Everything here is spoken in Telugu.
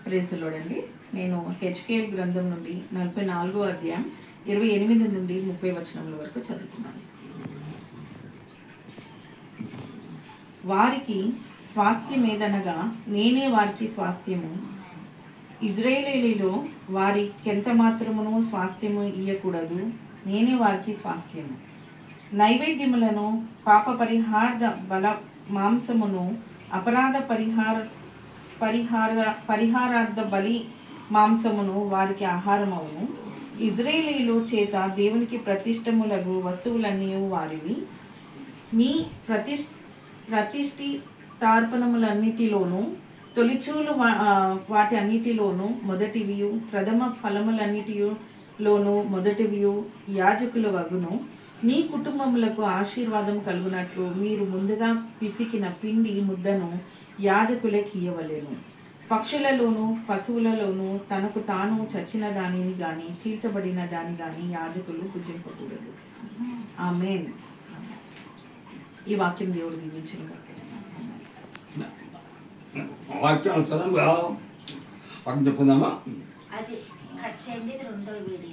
ప్రైజ్ ది లార్డ్ అండి. నేను హెచ్కేఎల్ గ్రంథం నుండి 44వ అధ్యాయం 28 నుండి 30 వచనముల వరకు చదువుతున్నాను. వారికి స్వాస్థ్యమేదనగా నేనే వారికి స్వాస్థ్యము, ఇజ్రాయేలీలో వారికెంత మాత్రమును స్వాస్థ్యము ఇయ్యకూడదు, నేనే వారికి స్వాస్థ్యము. నైవేద్యములను, పాప పరిహార్థ బల మాంసమును, అపరాధ పరిహారార్థ బలి మాంసమును వారికి ఆహారమవును. ఇజ్రాయేలీల చేత దేవునికి ప్రతిష్టములగు వస్తువులన్నీ వారివి. మీ ప్రతిష్ఠితార్పణములన్నిటిలోనూ తొలిచూలు వాటి అన్నిటిలోనూ మొదటివియు, ప్రథమ ఫలములన్నిటిలోనూ మొదటివియు యాజకుల వగును. నీ కుటుంబములకు ఆశీర్వాదం కలుగునట్లు మీరు ముందుగా పిసికిన పిండి ముద్దను యాజకులకు ఇయ్యవలెను. పక్షులలోను పశువులలోను తనకు తాను చచ్చిన దానిని గాని చీల్చబడిన దాని గాని యాజకులు భుజింపకూడదు. ఆమేన్. ఈ వాక్యం దేవుడు దీవించును గాక. వాక్యానుసారంగా చెప్పుకుందామా? అది కట్ చేయండి, రెండో వీడియో.